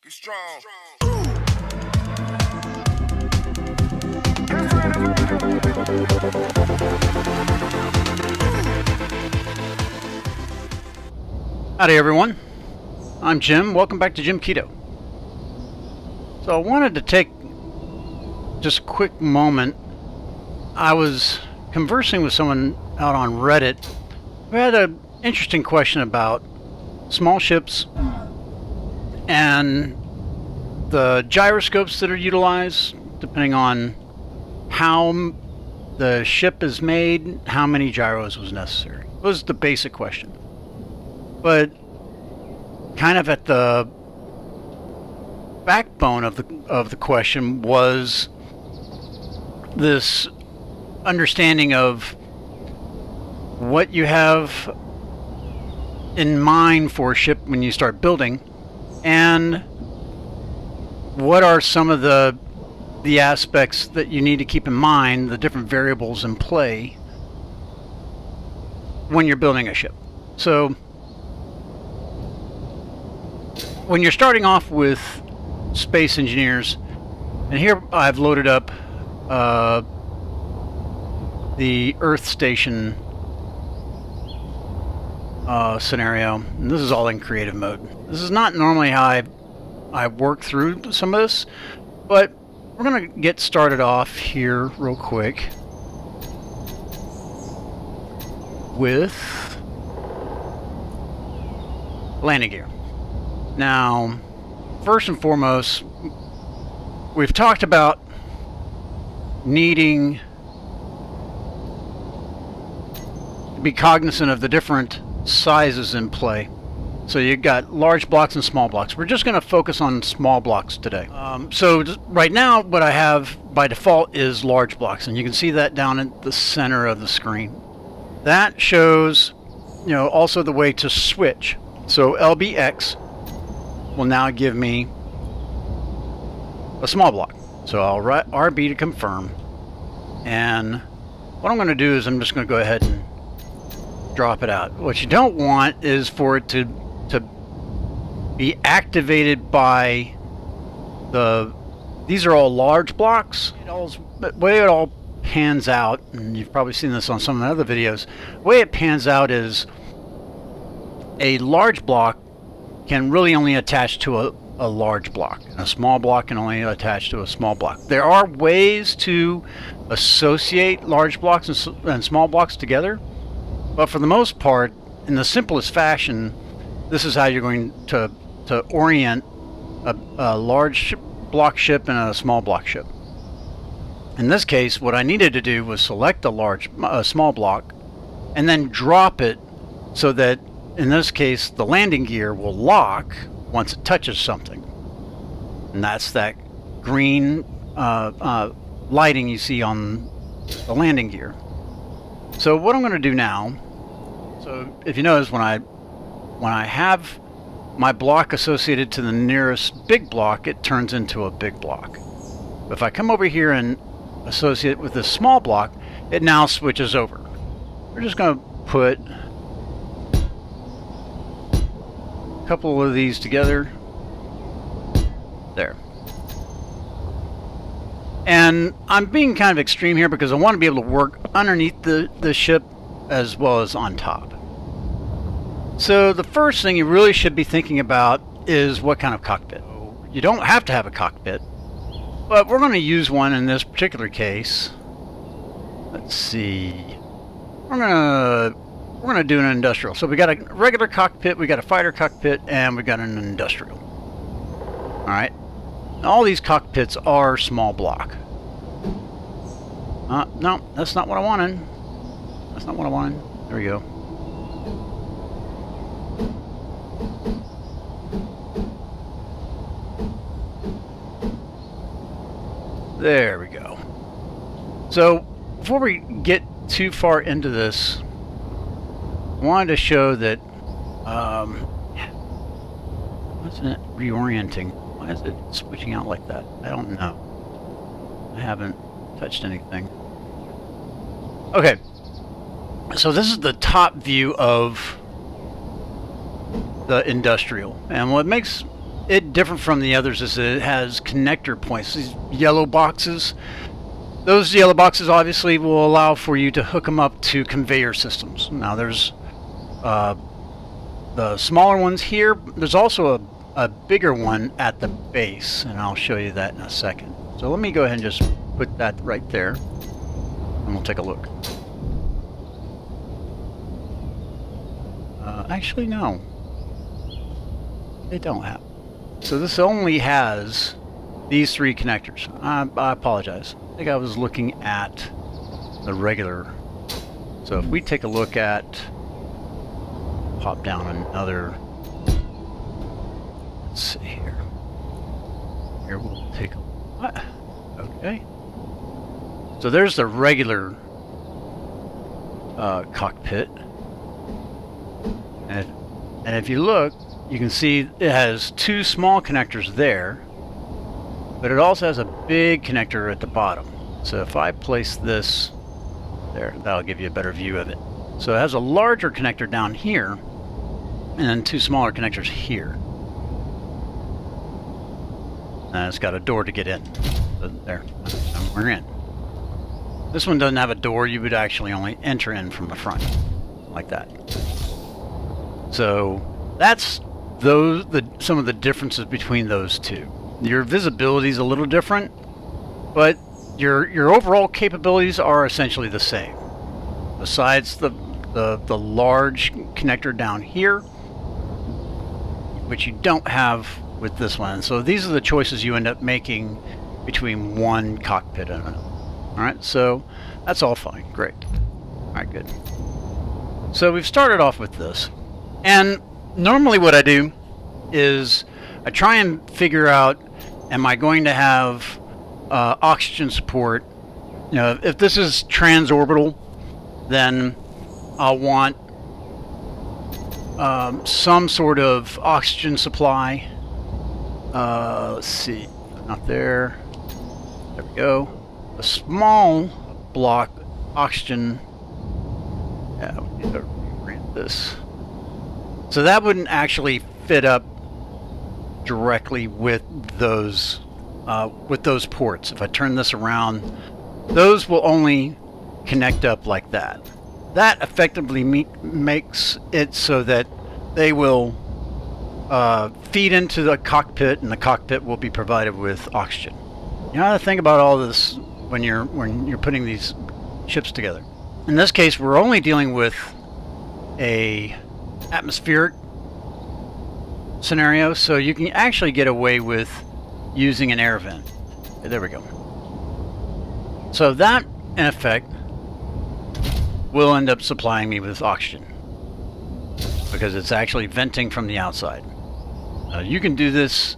Be strong. Howdy everyone, I'm Jim. Welcome back to JimKiDo. So I wanted to take just a quick moment. I was conversing with someone out on Reddit who had an interesting question about small ships and the gyroscopes that are utilized depending on how the ship is made, how many gyros was necessary. It was the basic question. But kind of at the backbone of the question was this understanding of what you have in mind for a ship when you start building, and what are some of the aspects that you need to keep in mind, the different variables in play when you're building a ship. So when you're starting off with space engineers, and here I've loaded up the Earth station scenario, and this is all in creative mode. This is not normally how I work through some of this, but we're gonna get started off here real quick with landing gear. Now, first and foremost, we've talked about needing to be cognizant of the different sizes in play. So you've got large blocks and small blocks. We're just going to focus on small blocks today. So right now, what I have by default is large blocks, and you can see that down at the center of the screen. That shows, also the way to switch. So LBX will now give me a small block. So I'll write RB to confirm, and what I'm going to do is I'm just going to go ahead and drop it out. What you don't want is for it to be activated by these are all large blocks. The way it all pans out, and you've probably seen this on some of the other videos, the way it pans out is a large block can really only attach to a large block. A small block can only attach to a small block. There are ways to associate large blocks and small blocks together, but for the most part, in the simplest fashion, this is how you're going to orient a large block ship and a small block ship. In this case, what I needed to do was select a small block and then drop it so that, in this case, the landing gear will lock once it touches something. And that's that green lighting you see on the landing gear. So what I'm going to do now, so if you notice, when I have my block associated to the nearest big block, it turns into a big block. But if I come over here and associate it with this small block, it now switches over. We're just going to put a couple of these together. There. And I'm being kind of extreme here because I want to be able to work underneath the ship as well as on top. So the first thing you really should be thinking about is what kind of cockpit. You don't have to have a cockpit, but we're going to use one in this particular case. Let's see. We're going to do an industrial. So we got a regular cockpit, we got a fighter cockpit, and we got an industrial. All right. All these cockpits are small block. No, that's not what I wanted. That's not what I wanted. There we go. There we go. So before we get too far into this, I wanted to show that what's it reorienting? Why is it switching out like that? I don't know. I haven't touched anything. Okay, so this is the top view of the industrial, and what makes it different from the others is that it has connector points, these yellow boxes. Those yellow boxes obviously will allow for you to hook them up to conveyor systems. Now there's the smaller ones here. There's also a bigger one at the base, and I'll show you that in a second. So let me go ahead and just put that right there, and we'll take a look. Actually, no. They don't have. So this only has these 3 connectors. I apologize. I think I was looking at the regular. So if we take a look at, pop down another, let's see here. Here we'll take a, what? Okay. So there's the regular cockpit. And if you look, you can see it has 2 small connectors there, but it also has a big connector at the bottom. So if I place this there, that'll give you a better view of it. So it has a larger connector down here, and then 2 smaller connectors here. And it's got a door to get in. So there, and we're in. This one doesn't have a door. You would actually only enter in from the front, like that. So that's some of the differences between those 2. Your visibility is a little different, but your overall capabilities are essentially the same. Besides the large connector down here, which you don't have with this one. So these are the choices you end up making between one cockpit and another. All right, so that's all fine. Great. All right, good. So we've started off with this. And normally what I do is I try and figure out, am I going to have oxygen support? You know, if this is transorbital, then I'll want some sort of oxygen supply. Let's see, not there. There we go. A small block oxygen. Yeah, we need to rebrand this. So that wouldn't actually fit up directly with those ports. If I turn this around, those will only connect up like that. That effectively makes it so that they will feed into the cockpit, and the cockpit will be provided with oxygen. You have to think about all this when you're putting these ships together. In this case, we're only dealing with a atmospheric scenario, so you can actually get away with using an air vent. There we go. So that, in effect, will end up supplying me with oxygen because it's actually venting from the outside. You can do this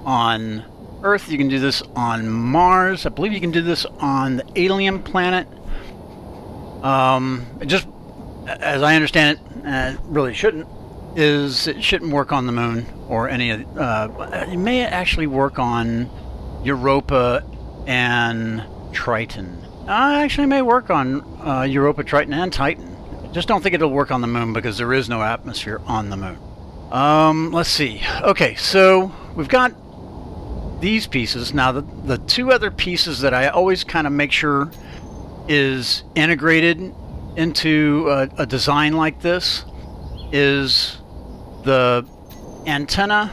on Earth, you can do this on Mars, I believe you can do this on the alien planet. Just as I understand it, it really shouldn't, is it shouldn't work on the moon or any of it may actually work on Europa and Triton. Actually may work on Europa, Triton, and Titan. Just don't think it'll work on the moon because there is no atmosphere on the moon. Let's see. Okay, so we've got these pieces. Now the 2 other pieces that I always kind of make sure is integrated into a design like this is the antenna.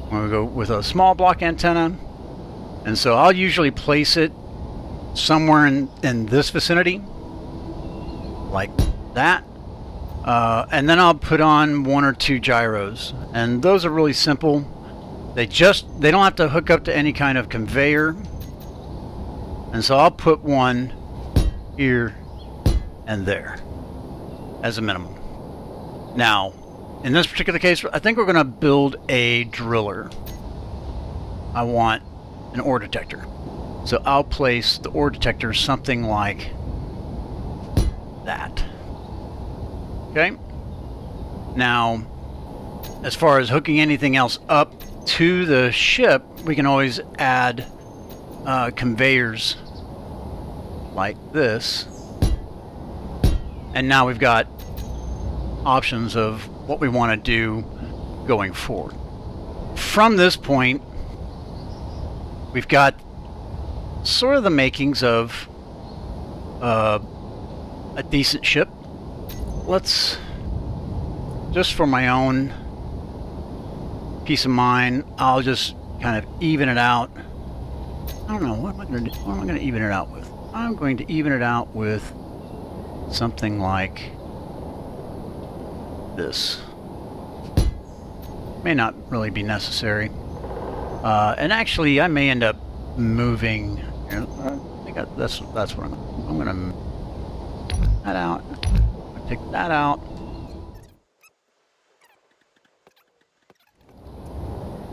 I'm going to go with a small block antenna, and so I'll usually place it somewhere in this vicinity like that, and then I'll put on 1 or 2 gyros, and those are really simple. They don't have to hook up to any kind of conveyor, and so I'll put one here and there as a minimum. Now, in this particular case, I think we're going to build a driller. I want an ore detector. So I'll place the ore detector something like that. Okay? Now, as far as hooking anything else up to the ship, we can always add conveyors like this. And now we've got options of what we want to do going forward. from this point, we've got sort of the makings of a decent ship. Let's, just for my own peace of mind, I'll just kind of even it out. I don't know, what am I going to do? What am I going to even it out with? I'm going to even it out with something like this. May not really be necessary. And actually, I may end up moving. I think that's what I'm going to that out. Take that out.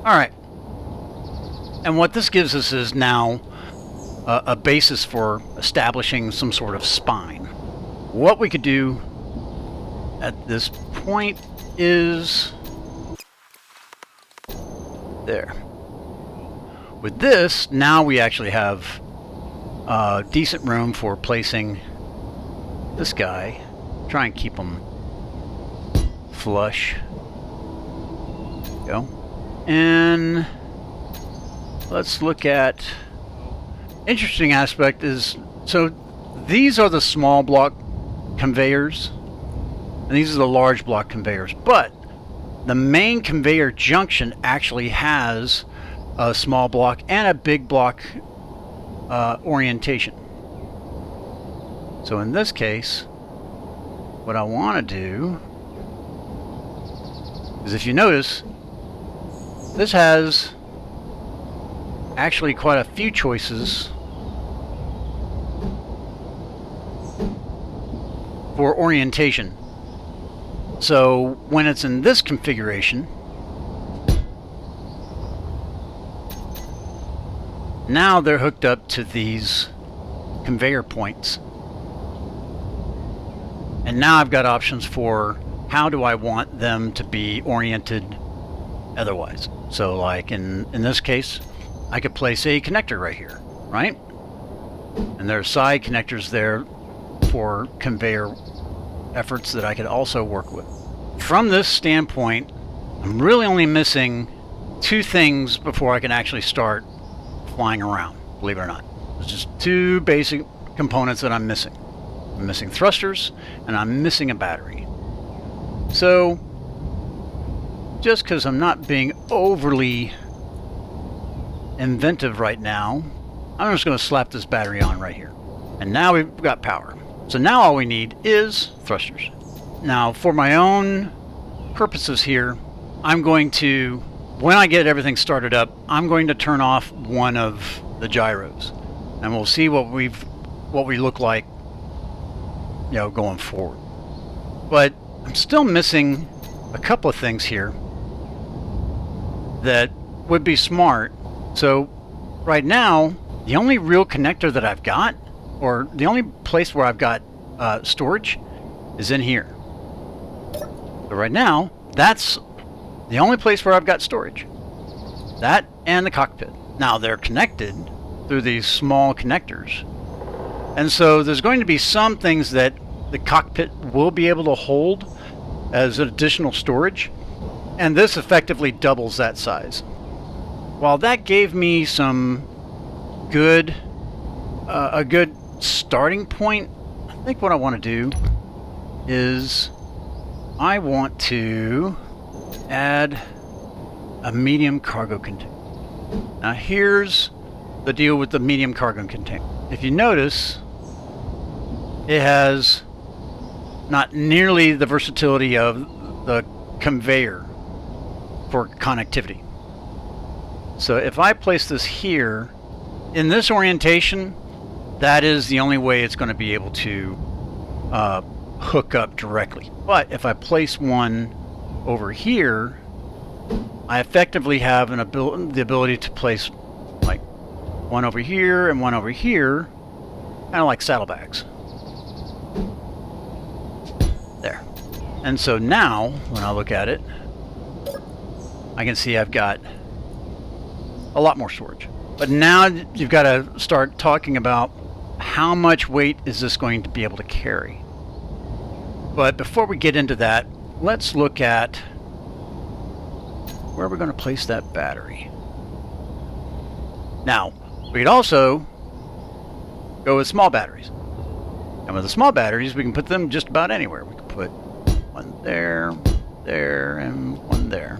All right. And what this gives us is now a basis for establishing some sort of spine. What we could do at this point is there. With this, now we actually have decent room for placing this guy. Try and keep him flush. Go. And let's look at, interesting aspect is, so these are the small block conveyors and these are the large block conveyors, but the main conveyor junction actually has a small block and a big block orientation. So in this case, what I want to do is, if you notice, this has actually quite a few choices for orientation. So when it's in this configuration, now they're hooked up to these conveyor points. And now I've got options for how do I want them to be oriented otherwise. So like in this case, I could place a connector right here, right? And there are side connectors there for conveyor efforts that I could also work with. From this standpoint, I'm really only missing two things before I can actually start flying around, believe it or not. There's just two basic components that I'm missing. I'm missing thrusters, and I'm missing a battery. So, just because I'm not being overly inventive right now, I'm just going to slap this battery on right here. And now we've got power. So now all we need is thrusters. Now, for my own purposes here, I'm going to, when I get everything started up, I'm going to turn off one of the gyros. And we'll see what we look like, you know, going forward. But I'm still missing a couple of things here that would be smart. So right now, the only real connector that I've got, or the only place where I've got storage, is in here. So right now, that's the only place where I've got storage. That and the cockpit. Now they're connected through these small connectors. And so there's going to be some things that the cockpit will be able to hold as additional storage, and this effectively doubles that size. While that gave me some good, a good starting point, I think what I want to do is I want to add a medium cargo container. Now here's the deal with the medium cargo container. If you notice, it has not nearly the versatility of the conveyor for connectivity. So if I place this here, in this orientation, that is the only way it's going to be able to hook up directly. But if I place one over here, I effectively have the ability to place like one over here and one over here, kind of like saddlebags. There. And so now, when I look at it, I can see I've got a lot more storage. But now you've got to start talking about how much weight is this going to be able to carry. But before we get into that, let's look at where are we going to place that battery? Now, we could also go with small batteries. And with the small batteries, we can put them just about anywhere. We can put one there, there, and one there.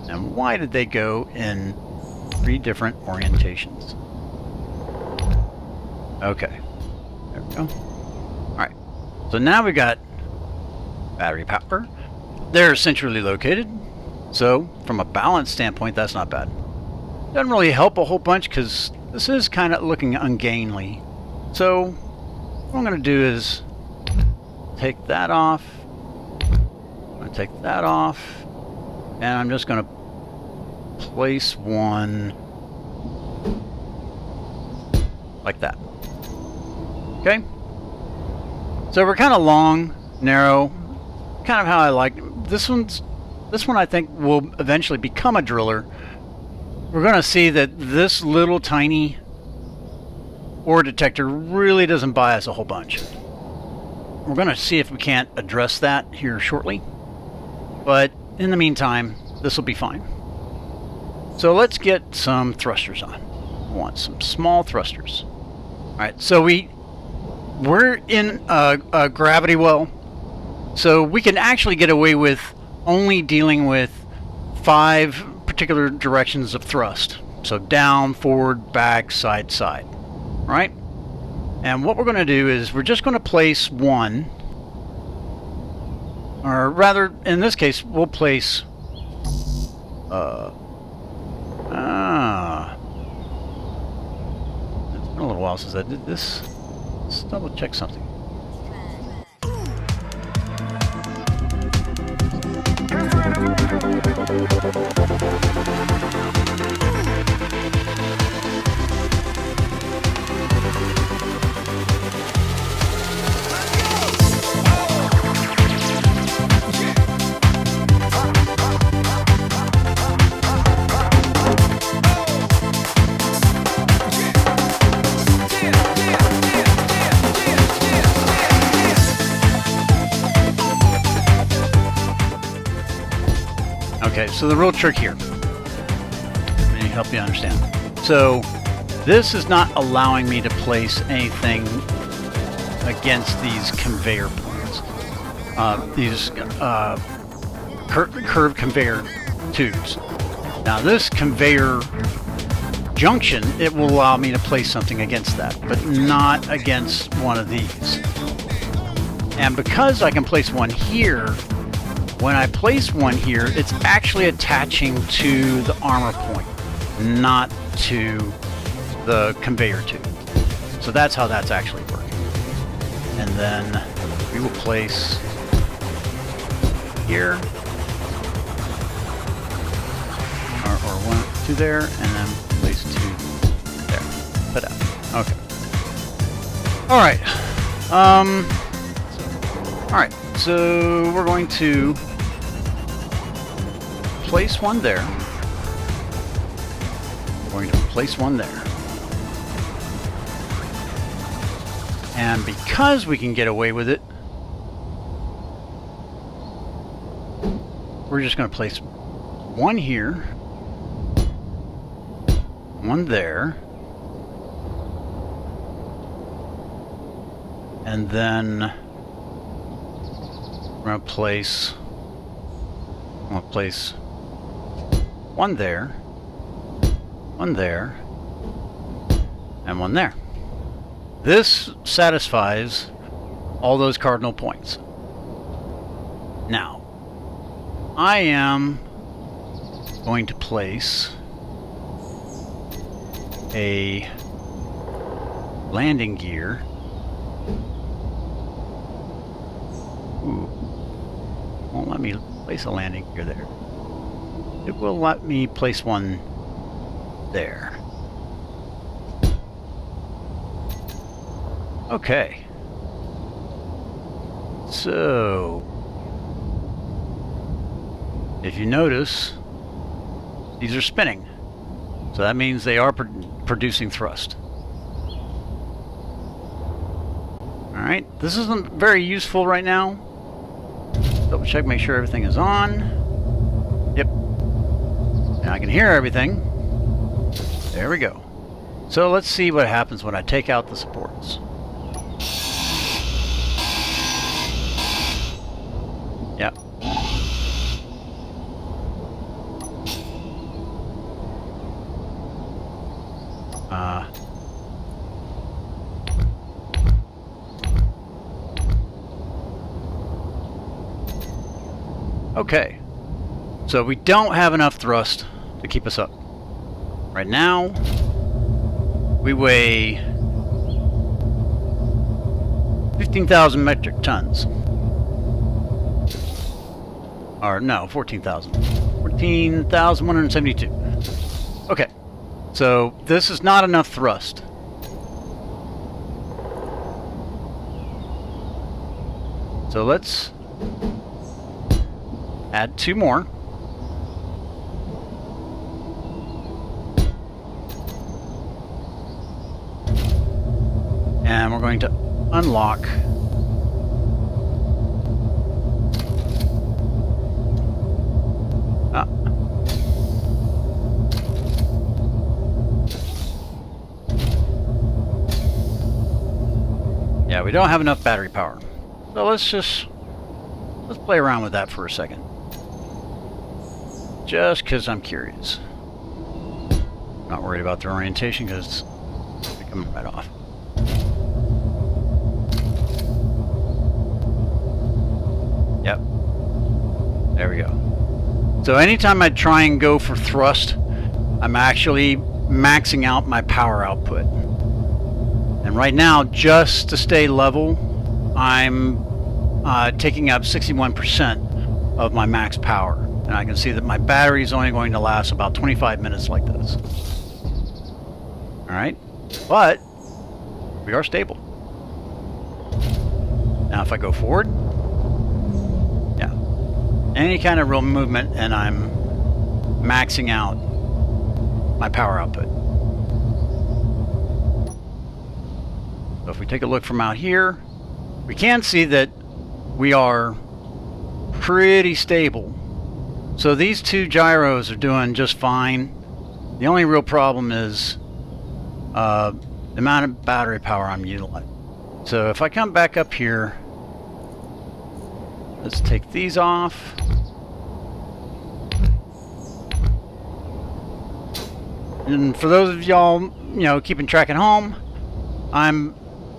And why did they go in 3 different orientations? Okay, there we go. Alright, so now we got battery power. They're centrally located, so from a balance standpoint, that's not bad. Doesn't really help a whole bunch because this is kind of looking ungainly. So what I'm going to do is take that off. I'm going to take that off, and I'm just going to place one like that. Okay? So we're kind of long, narrow, kind of how I like this one. I think will eventually become a driller. We're going to see that this little tiny ore detector really doesn't bias a whole bunch. We're going to see if we can't address that here shortly. But in the meantime, this will be fine. So let's get some thrusters on. I want some small thrusters. Alright, so we're in a gravity well. So we can actually get away with only dealing with 5 particular directions of thrust. So down, forward, back, side, side. Right? And what we're going to do is we're just going to place one, or rather, in this case, we'll place it's been a little while since I did this. Let's double check something. Okay, so the real trick here, let me help you understand. So this is not allowing me to place anything against these conveyor points, these curved conveyor tubes. Now this conveyor junction, it will allow me to place something against that, but not against one of these. And because I can place one here, when I place one here, it's actually attaching to the armor point, not to the conveyor tube. So that's how that's actually working. And then we will place here, or 1, 2 there, and then place 2 there. Put out. Okay. All right. All right. So we're going to place one there. We're going to place one there. And because we can get away with it, we're just going to place one here, one there, and then we're going to place one there, and one there. This satisfies all those cardinal points. Now, I am going to place a landing gear. Ooh, won't let me place a landing gear there. It will let me place one there. Okay. So, if you notice, these are spinning. So that means they are producing thrust. Alright, this isn't very useful right now. Double check, make sure everything is on. Yep. And I can hear everything. There we go. So let's see what happens when I take out the supports. Yep. Okay. So we don't have enough thrust to keep us up. Right now, we weigh 15,000 metric tons. Or no, 14,000. 14,172. Okay. So this is not enough thrust. So let's add 2 more. And we're going to unlock yeah, we don't have enough battery power. So let's play around with that for a second. Just because I'm curious. Not worried about the orientation because it's coming right off. Yep. There we go. So anytime I try and go for thrust, I'm actually maxing out my power output. And right now, just to stay level, I'm taking up 61% of my max power. And I can see that my battery is only going to last about 25 minutes like this. Alright, but we are stable. Now if I go forward, yeah, any kind of real movement and I'm maxing out my power output. So if we take a look from out here, we can see that we are pretty stable. So these 2 gyros are doing just fine. The only real problem is the amount of battery power I'm utilizing. So if I come back up here, let's take these off. And for those of y'all, you know, keeping track at home, I'm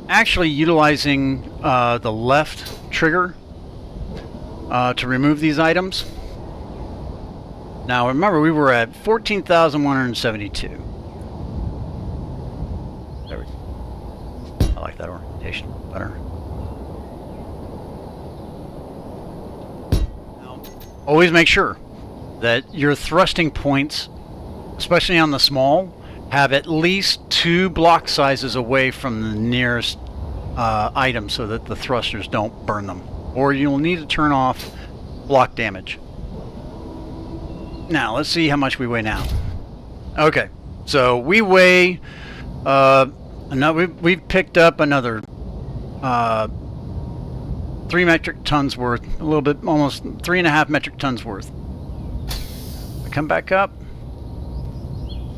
actually utilizing the left trigger to remove these items. Now remember, we were at 14,172. There we go. I like that orientation better. Now, always make sure that your thrusting points, especially on the small, have at least 2 block sizes away from the nearest item so that the thrusters don't burn them. Or you'll need to turn off block damage. Now, let's see how much we weigh now. Okay, so we weigh, we've picked up another 3 metric tons worth, a little bit, almost 3.5 metric tons worth. I come back up,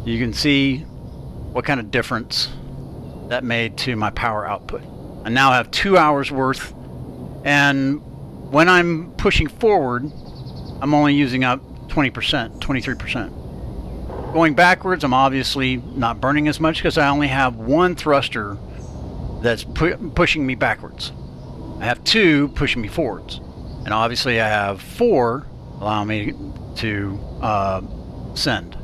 you can see what kind of difference that made to my power output. I now have 2 hours worth, and when I'm pushing forward, I'm only using up 20%, 23%. Going backwards, I'm obviously not burning as much because I only have 1 thruster that's pushing me backwards. I have 2 pushing me forwards. And obviously I have 4 allowing me to send.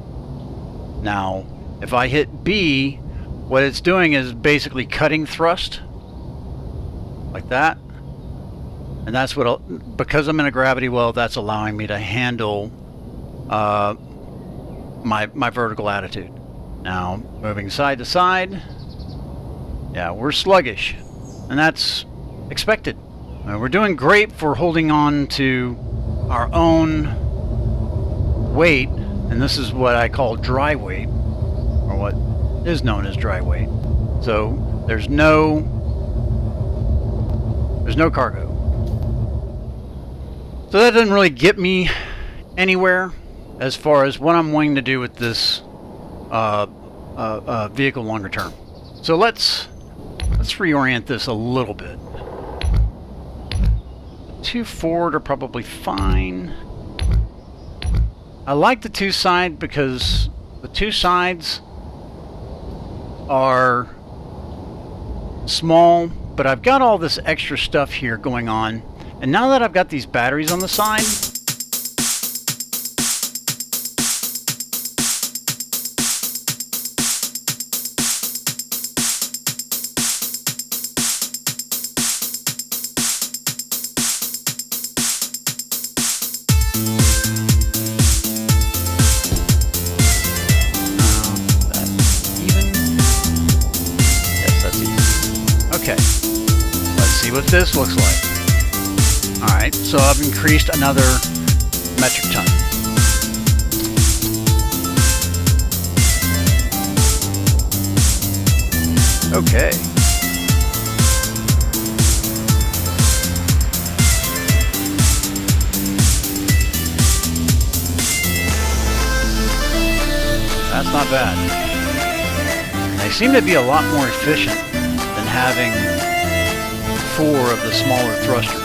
Now, if I hit B, what it's doing is basically cutting thrust, like that. And that's what, because I'm in a gravity well, that's allowing me to handle my vertical attitude. Now, moving side to side, yeah, we're sluggish, and that's expected. We're doing great for holding on to our own weight, and this is what I call dry weight, or what is known as dry weight. So there's no cargo. So that doesn't really get me anywhere. as far as what I'm wanting to do with this vehicle longer term. So let's reorient this a little bit. 2 forward are probably fine. I like the 2 side because the 2 sides are small, but I've got all this extra stuff here going on. And now that I've got these batteries on the side, what this looks like. Alright, so I've increased another metric ton. Okay. That's not bad. They seem to be a lot more efficient than having 4 of the smaller thrusters.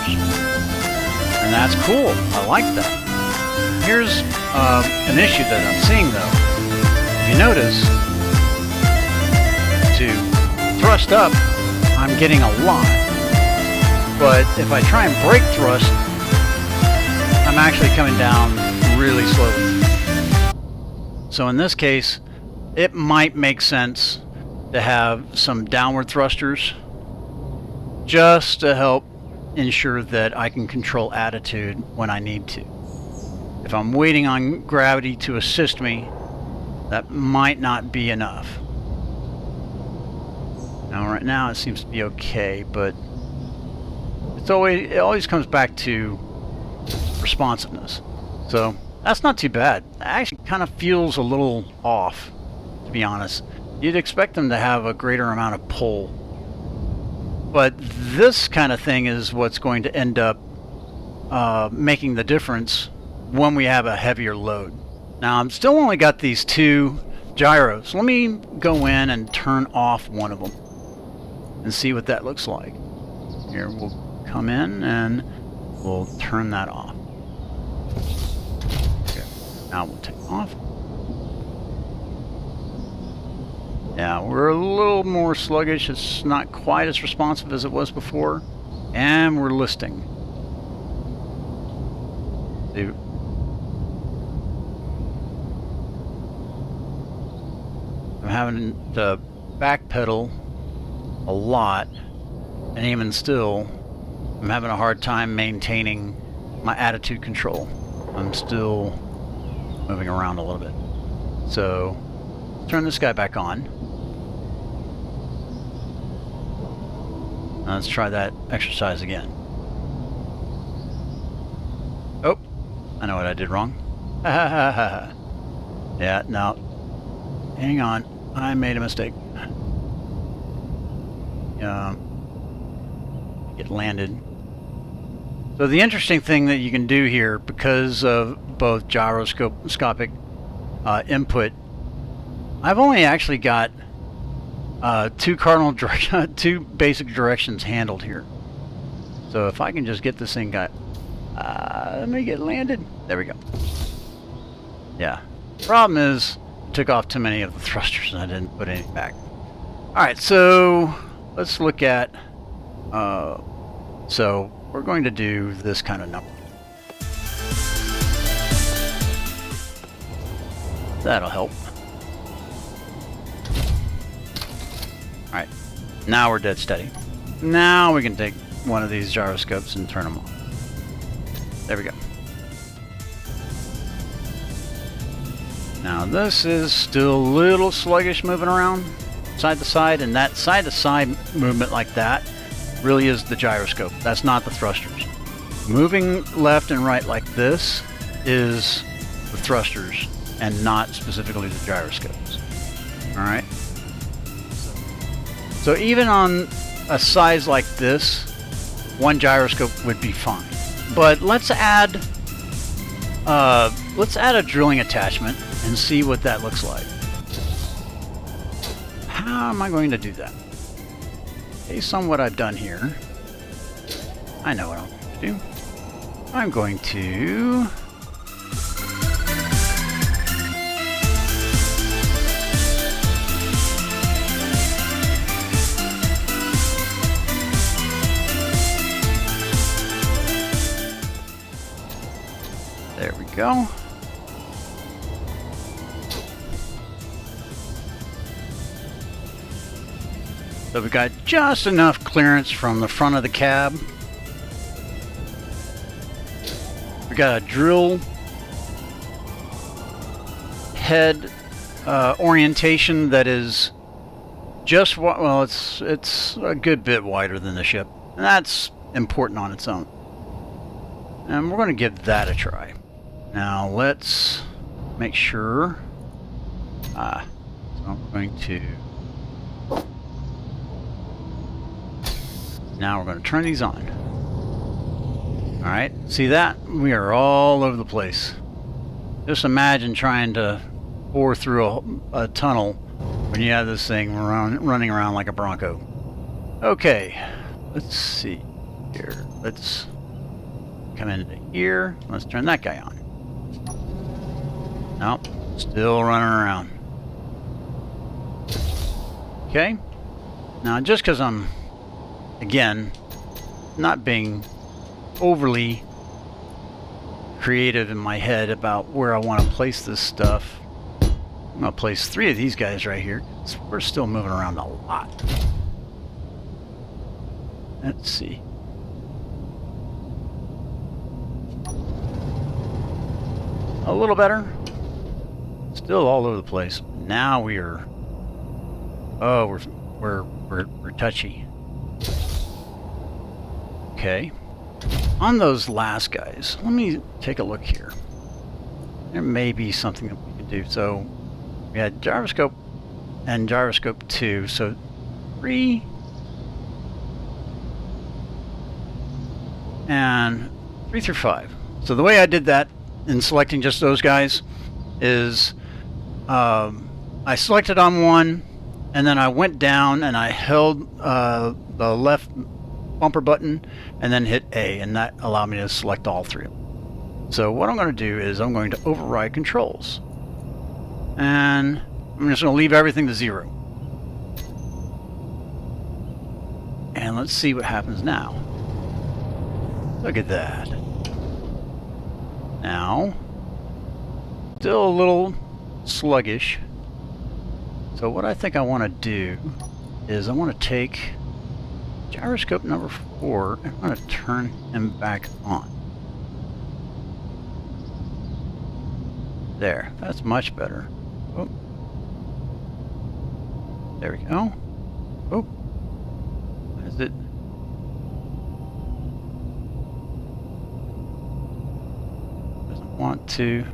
And that's cool. I like that. Here's an issue that I'm seeing though. If you notice, to thrust up, I'm getting a lot. But if I try and brake thrust, I'm actually coming down really slowly. So in this case, it might make sense to have some downward thrusters just to help ensure that I can control attitude when I need to. If I'm waiting on gravity to assist me, that might not be enough. Now right now it seems to be okay, but it always comes back to responsiveness. So that's not too bad. It actually kind of feels a little off, to be honest. You'd expect them to have a greater amount of pull. But this kind of thing is what's going to end up making the difference when we have a heavier load. Now I'm still only got these 2 gyros. Let me go in and turn off one of them and see what that looks like. Here, we'll come in and we'll turn that off. Okay. Now we'll take it off. Yeah, we're a little more sluggish. It's not quite as responsive as it was before. And we're listing. I'm having to backpedal a lot, and even still, I'm having a hard time maintaining my attitude control. I'm still moving around a little bit. So, turn this guy back on. Now let's try that exercise again. Oh, I know what I did wrong. Yeah, no. Hang on, I made a mistake. Get landed. So the interesting thing that you can do here, because of both gyroscopic input, I've only actually got 2 basic directions handled here. So if I can just get this thing let me get landed. There we go. Yeah. Problem is, I took off too many of the thrusters and I didn't put any back. Alright, so let's look at so we're going to do this kind of number. That'll help. Alright, now we're dead steady. Now we can take one of these gyroscopes and turn them on. There we go. Now this is still a little sluggish moving around side to side, and that side to side movement like that really is the gyroscope. That's not the thrusters. Moving left and right like this is the thrusters and not specifically the gyroscopes. Alright? So even on a size like this, one gyroscope would be fine. But let's add let's add a drilling attachment and see what that looks like. How am I going to do that? Based on what I've done here, I know what I'm going to do. I'm going to there we go. So we've got just enough clearance from the front of the cab. We got a drill head orientation that is just well, it's a good bit wider than the ship, and that's important on its own. And we're going to give that a try. Now let's make sure. So I'm going to. Now we're going to turn these on. Alright, see that? We are all over the place. Just imagine trying to bore through a tunnel when you have this thing running around like a Bronco. Okay, let's see here. Let's come into here. Let's turn that guy on. Nope, still running around. Okay, now just because I'm, again, not being overly creative in my head about where I want to place this stuff, I'm going to place 3 of these guys right here. We're still moving around a lot. Let's see. A little better. Still all over the place. Now we are. Oh, we're touchy. Okay. On those last guys, let me take a look here. There may be something that we can do. So we had gyroscope and gyroscope 2. So 3 and 3 through 5. So the way I did that in selecting just those guys is I selected on one, and then I went down and I held the left bumper button and then hit A, and that allowed me to select all 3 of them. So what I'm going to do is I'm going to override controls, and I'm just going to leave everything to 0. And let's see what happens now. Look at that. Now, still a little sluggish. So what I think I want to do is I want to take gyroscope number 4 and I'm going to turn him back on. There, that's much better. Oh. There we go. Oh, is it? Doesn't want to.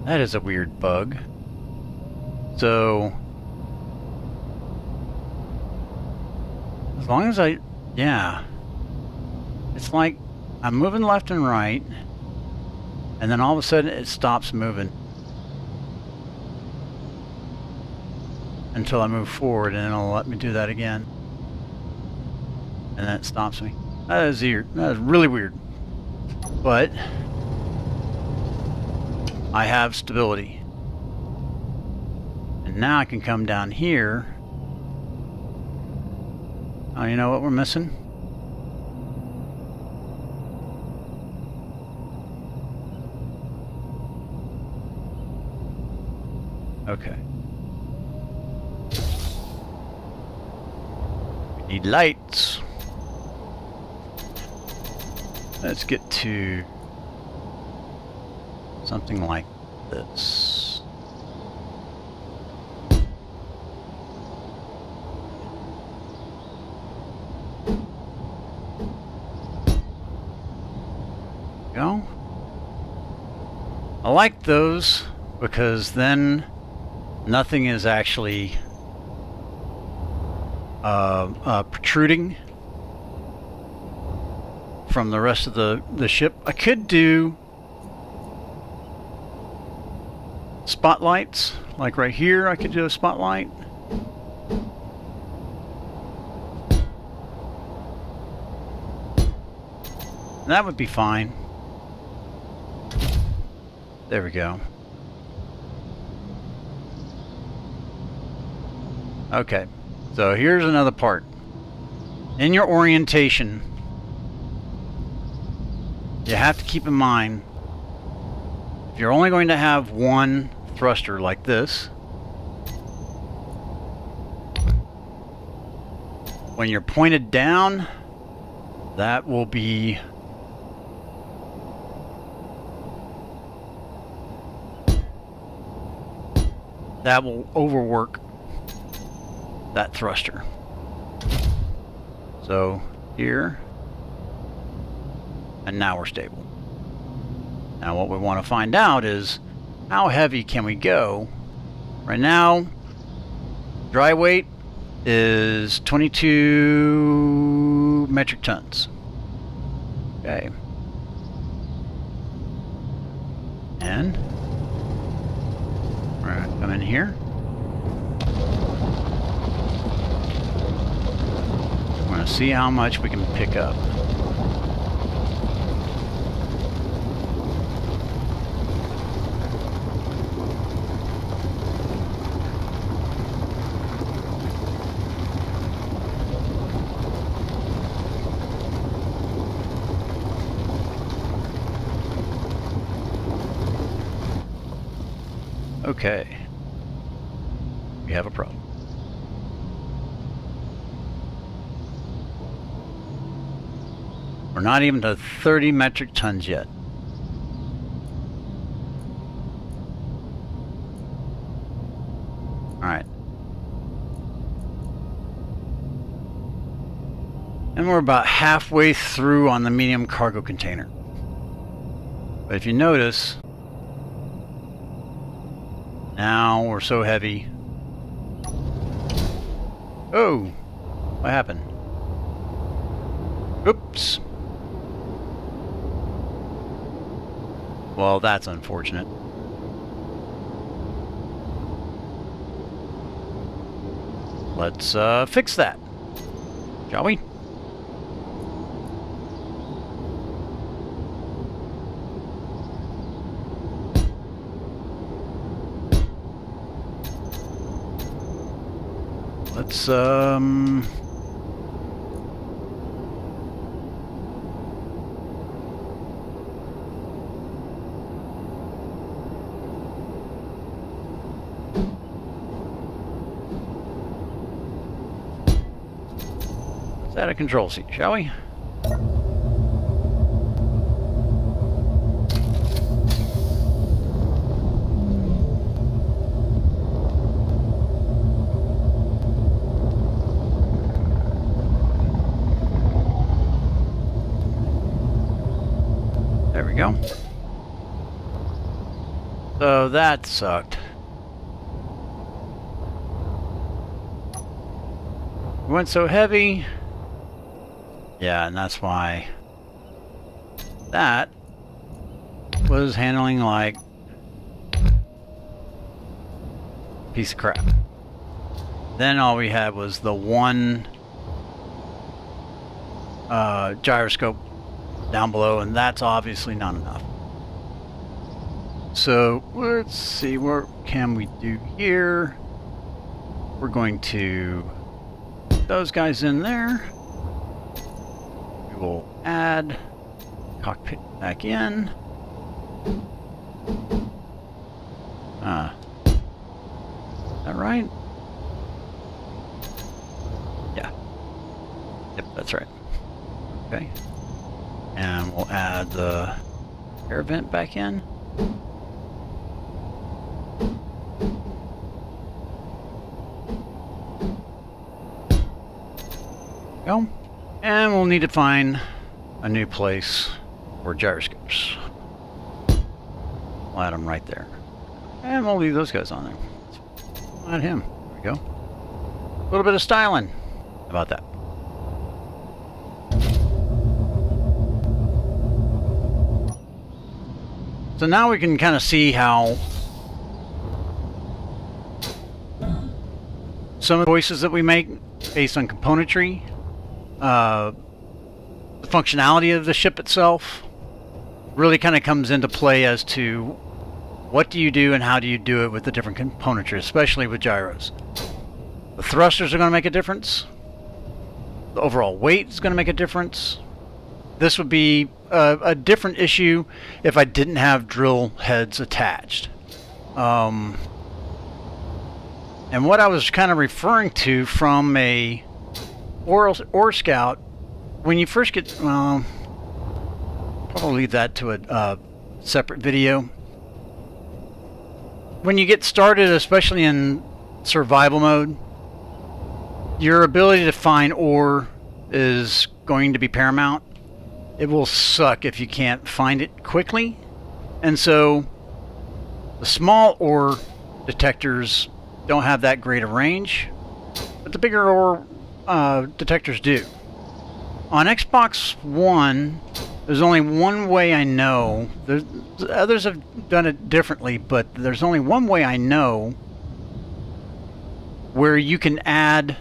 That is a weird bug. So, as long as yeah, it's like I'm moving left and right, and then all of a sudden it stops moving until I move forward, and then it'll let me do that again, and then it stops me. That is weird. That is really weird. But I have stability. And now I can come down here. Oh, you know what we're missing? Okay. We need lights. Let's get to something like this. Go. I like those because then nothing is actually protruding. from the rest of the ship. I could do spotlights, like right here. I could do a spotlight. That would be fine. There we go. Okay, so here's another part. In your orientation, you have to keep in mind, if you're only going to have one thruster like this, when you're pointed down, that will be that will overwork that thruster. So here, and now we're stable. Now what we want to find out is how heavy can we go. Right now, dry weight is 22 metric tons. Okay. And we're going to come in here. We're going to see how much we can pick up. Okay, we have a problem. We're not even to 30 metric tons yet. All right. And we're about halfway through on the medium cargo container. But if you notice, now we're so heavy. Oh, what happened? Oops. Well, that's unfortunate. Let's fix that, shall we? Let's add a control seat, shall we? There we go. So that sucked. We went so heavy. Yeah, and that's why that was handling like a piece of crap. Then all we had was the one gyroscope down below, and that's obviously not enough. So let's see, what can we do here? We're going to put those guys in there. We'll add cockpit back in. Is that right? Yeah. Yep, that's right. Okay. And we'll add the air vent back in. Go. And we'll need to find a new place for gyroscopes. We'll add them right there. And we'll leave those guys on there. We'll add him. There we go. A little bit of styling. How about that? So now we can kind of see how some of the choices that we make based on componentry, the functionality of the ship itself, really kind of comes into play as to what do you do and how do you do it with the different componentry, especially with gyros. The thrusters are going to make a difference. The overall weight is going to make a difference. This would be a different issue if I didn't have drill heads attached. And what I was kind of referring to from a Ore Scout, when you first get, well, probably leave that to a separate video. When you get started, especially in survival mode, your ability to find ore is going to be paramount. It will suck if you can't find it quickly. And so the small ore detectors don't have that great a range, but the bigger ore detectors do. On Xbox One, there's only one way I know. Others have done it differently, but there's only one way I know where you can add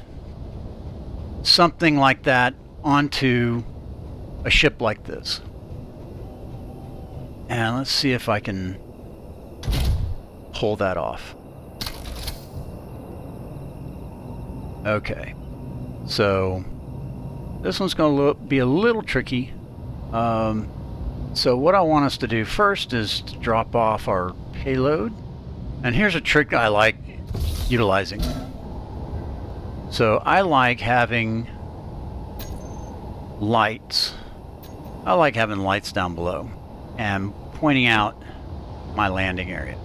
something like that onto a ship like this. And let's see if I can pull that off. Okay, so this one's going to be a little tricky. So what I want us to do first is to drop off our payload. And here's a trick I like utilizing. So I like having lights. I like having lights down below and pointing out my landing area.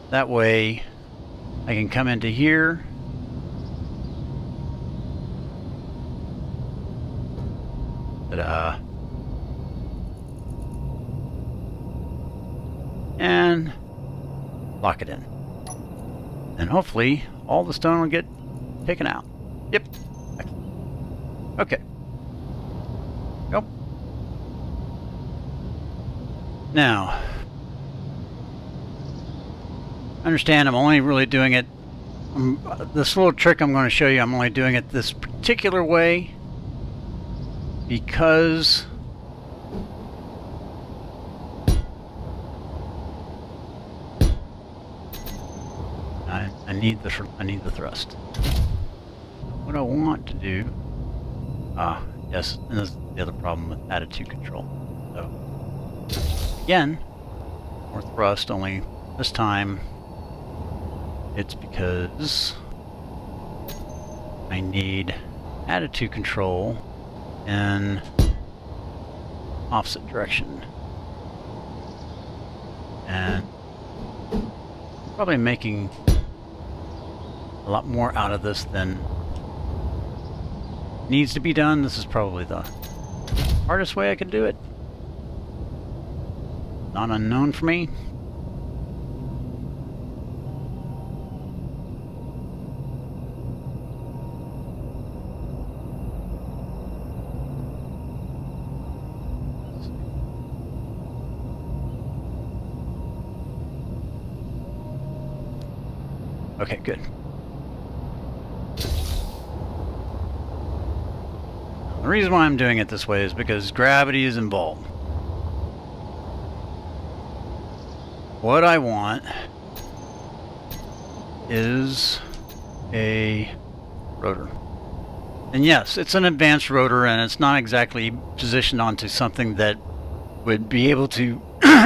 That way I can come into here. Ta-da. And lock it in. And hopefully all the stone will get taken out. Yep. Okay. Nope. Now, understand I'm only really doing it, this little trick I'm going to show you, I'm only doing it this particular way because I need the thrust. What I want to do, yes, and this is the other problem with attitude control. So again, more thrust, only this time it's because I need attitude control in opposite direction. And probably making a lot more out of this than needs to be done. This is probably the hardest way I could do it. Not unknown for me. Okay, good. The reason why I'm doing it this way is because gravity is involved. What I want is a rotor. And yes, it's an advanced rotor and it's not exactly positioned onto something that would be able to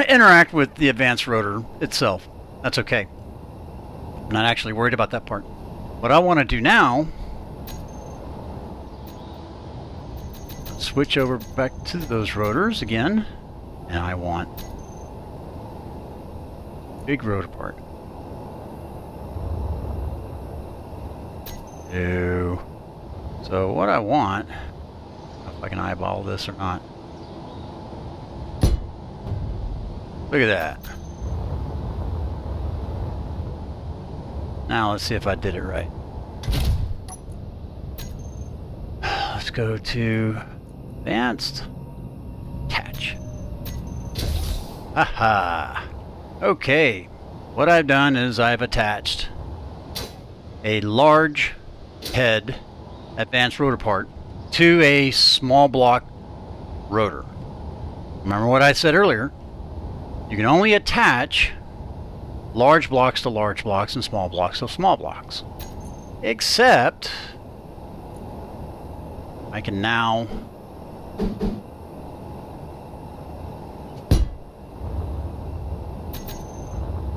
interact with the advanced rotor itself. That's okay. I'm not actually worried about that part. What I want to do now, switch over back to those rotors again, and I want big rotor part. So what I want, I don't know if I can eyeball this or not. Look at that. Now let's see if I did it right. Let's go to advanced, attach. Aha! Okay, what I've done is I've attached a large head advanced rotor part to a small block rotor. Remember what I said earlier? You can only attach large blocks to large blocks and small blocks to small blocks. Except I can now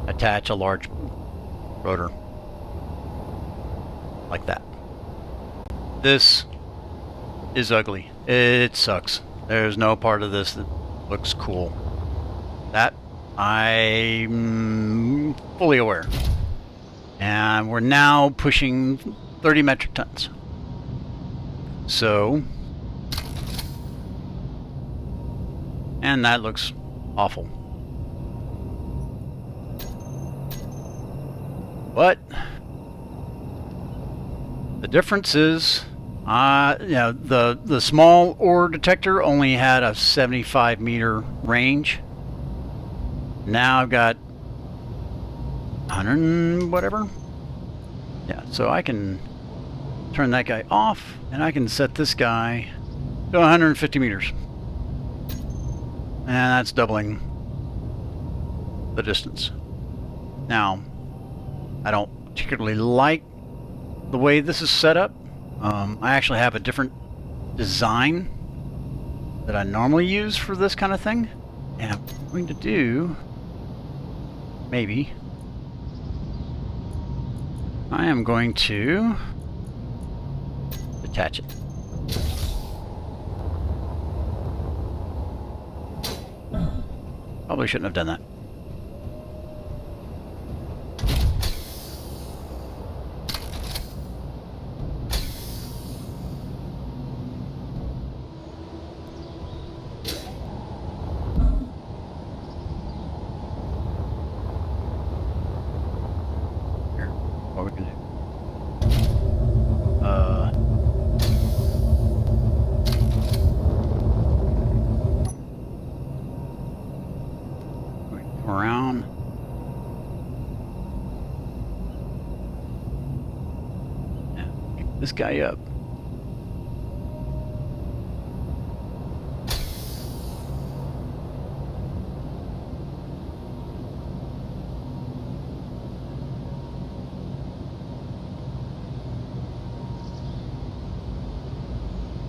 attach a large rotor like that. This is ugly. It sucks. There's no part of this that looks cool. That I'm fully aware. And we're now pushing 30 metric tons. So, and that looks awful. But the difference is, the small ore detector only had a 75 meter range. Now I've got 100 and whatever. Yeah, so I can turn that guy off, and I can set this guy to 150 meters. And that's doubling the distance. Now, I don't particularly like the way this is set up. I actually have a different design that I normally use for this kind of thing. And I'm going to do, maybe, I am going to attach it. Probably shouldn't have done that. Here, what we can do. Around. Yeah, pick this guy up.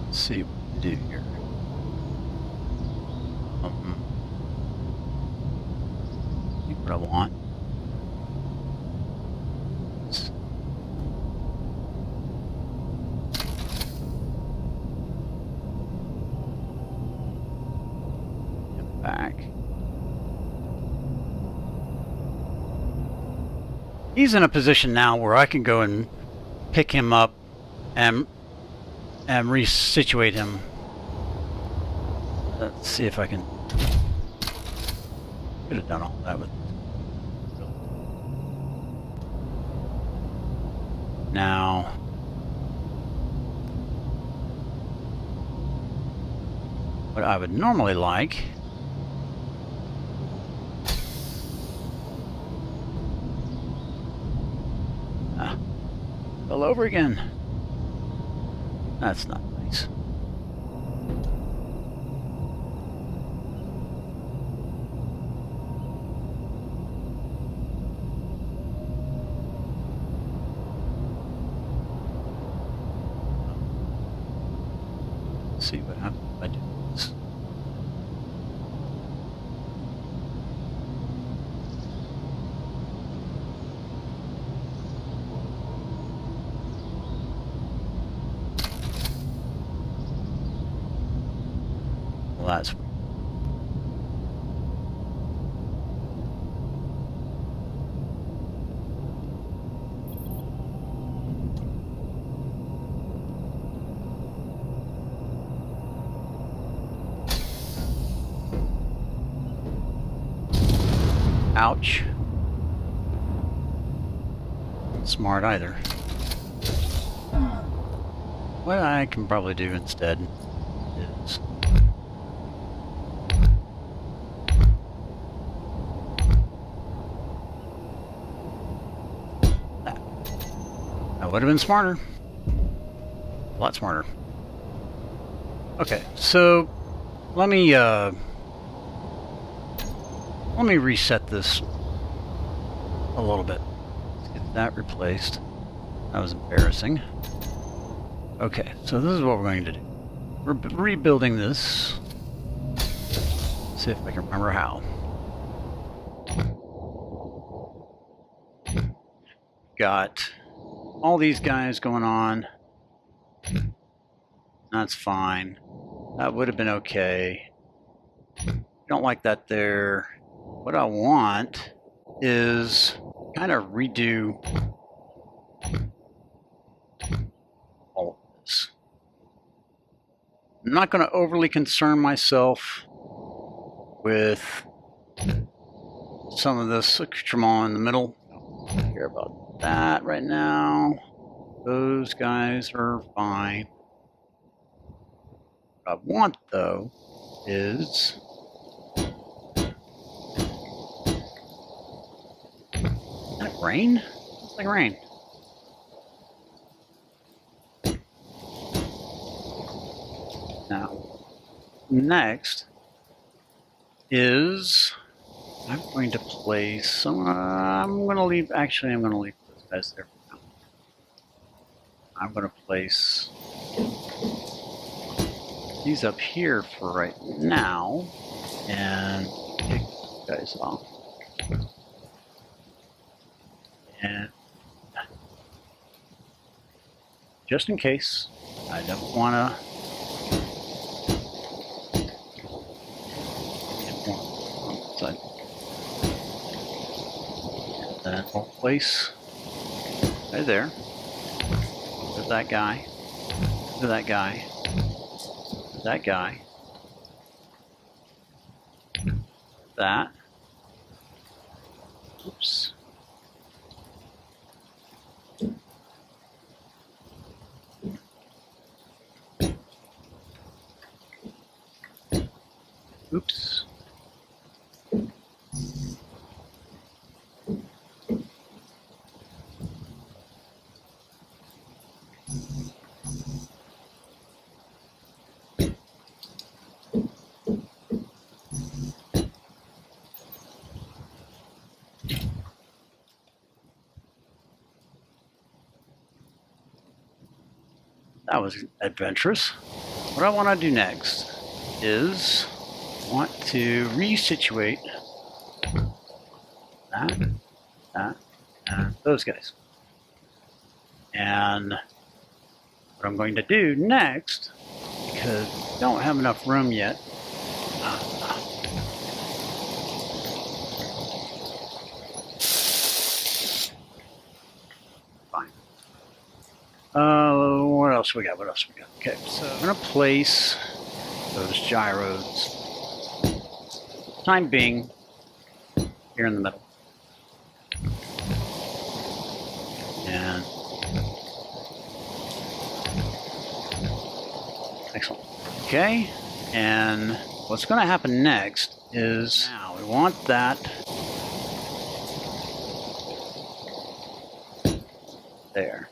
Let's see what we do here. What I want. Get back. He's in a position now where I can go and pick him up and resituate him. Let's see if I can. Could have done all that with. Now, what I would normally like all over again. That's not nice. See what happens if I do this. Well, that's ouch. Not smart either. What I can probably do instead is would have been smarter. A lot smarter. Okay, so let me reset this a little bit. Let's get that replaced. That was embarrassing. Okay, so this is what we're going to do. We're rebuilding this. Let's see if I can remember how. Got all these guys going on. That's fine. That would have been okay. Don't like that there. What I want is kind of redo all of this. I'm not going to overly concern myself with some of this accoutrement in the middle. I don't care about that right now. Those guys are fine. What I want, though, is that rain? It's like rain. Now, next is I'm going to place some. I'm going to leave. Actually, I'm going to leave those guys there for now. I'm going to place these up here for right now and take these guys off. And just in case, I don't want to. And then we'll place right there. There's that guy. There's that guy. There's that guy. That. Oops. Oops. That was adventurous. What I want to do next is want to resituate that, and those guys. And what I'm going to do next, because I don't have enough room yet, fine. What else we got? What else we got? Okay, so I'm going to place those gyros. Time being, here in the middle. And excellent. Okay, and what's going to happen next is now we want that there.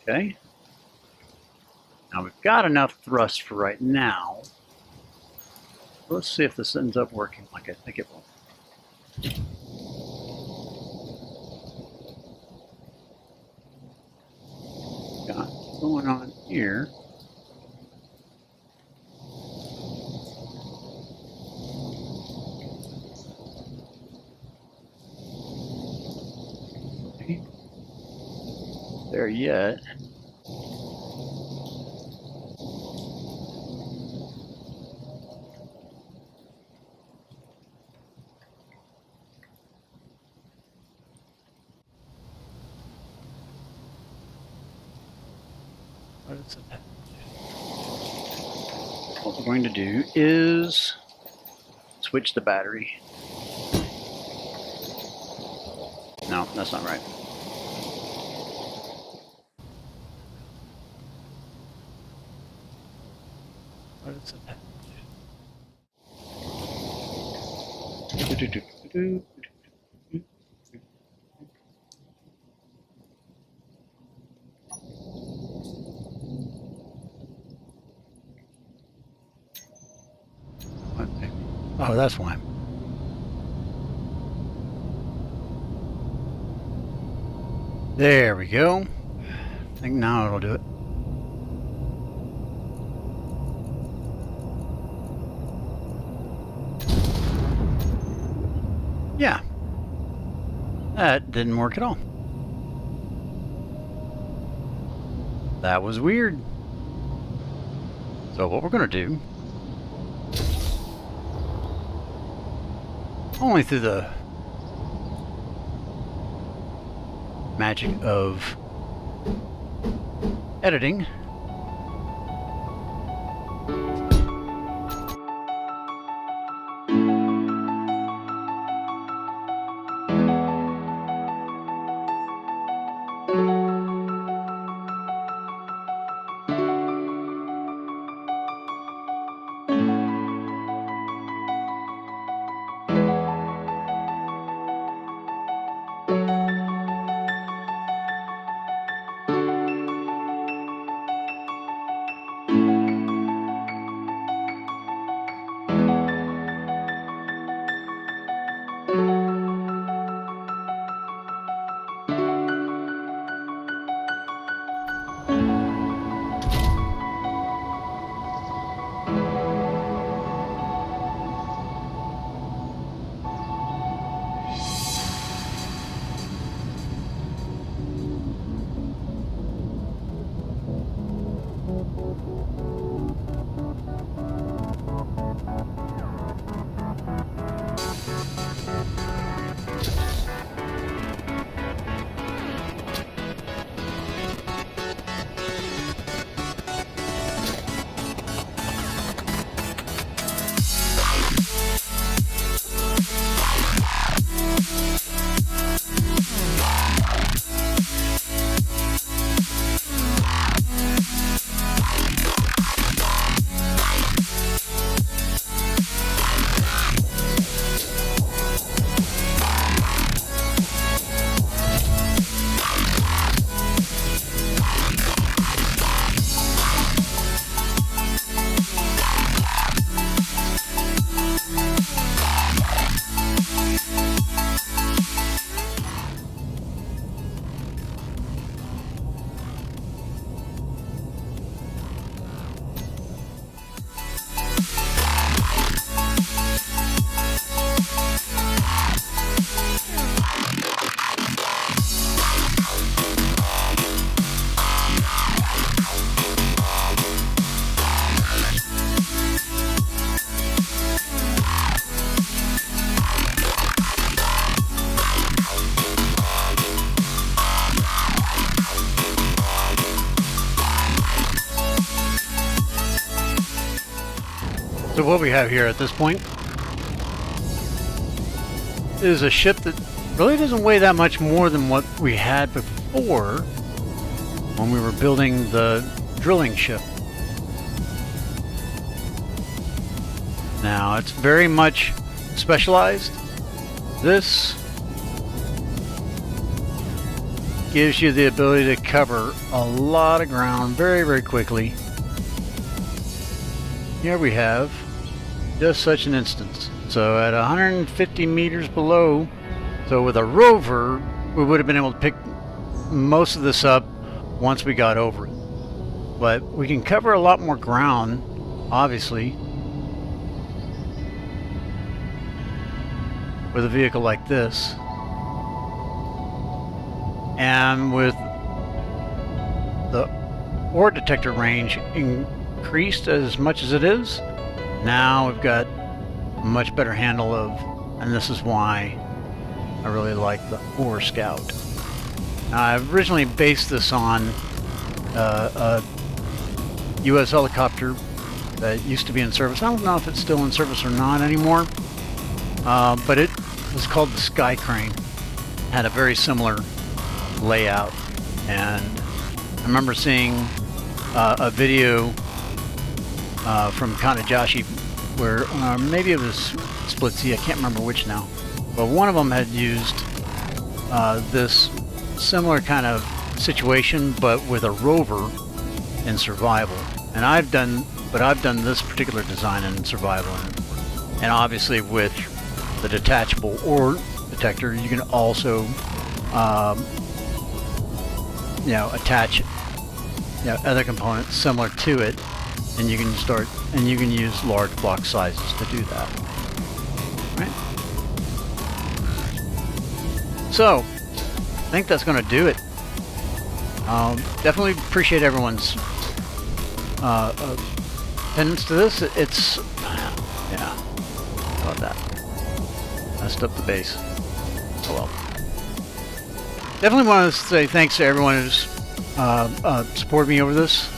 Okay. Now we've got enough thrust for right now. Let's see if this ends up working like I think it will. Got going on here. Okay. There yet. What we're going to do is switch the battery. No, that's not right. What is it? Oh, that's why. There we go. I think now it'll do it. Yeah. That didn't work at all. That was weird. So what we're going to do, only through the magic of editing, so what we have here at this point is a ship that really doesn't weigh that much more than what we had before when we were building the drilling ship. Now it's very much specialized. This gives you the ability to cover a lot of ground very, very quickly. Here we have just such an instance. So at 150 meters below, so with a rover, we would have been able to pick most of this up once we got over it. But we can cover a lot more ground, obviously, with a vehicle like this. And with the ore detector range increased as much as it is, now we've got a much better handle of, and this is why I really like the Ore Scout. Now, I originally based this on a U.S. helicopter that used to be in service. I don't know if it's still in service or not anymore, but it was called the Sky Crane. Had a very similar layout, and I remember seeing a video from Kanajashi where maybe it was Split Z, I can't remember which now, but one of them had used this similar kind of situation, but with a rover in survival. And I've done this particular design in survival, and obviously with the detachable ore detector, you can also attach other components similar to it, and you can use large block sizes to do that. Right? So I think that's going to do it. Definitely appreciate everyone's attendance to this. It's yeah, how about that? Messed up the base. Oh well. Definitely want to say thanks to everyone who's supported me over this.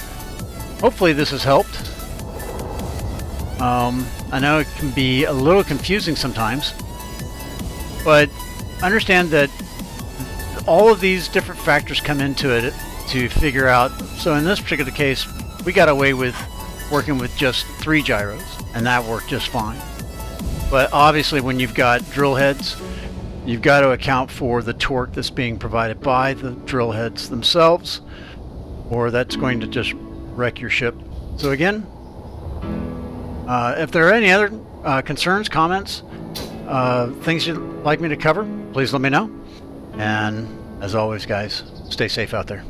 Hopefully this has helped. I know it can be a little confusing sometimes, but understand that all of these different factors come into it to figure out. So in this particular case, we got away with working with just 3 gyros, and that worked just fine. But obviously when you've got drill heads, you've got to account for the torque that's being provided by the drill heads themselves, or that's going to just wreck your ship. So again, if there are any other concerns, comments, things you'd like me to cover, please let me know. And as always, guys, stay safe out there.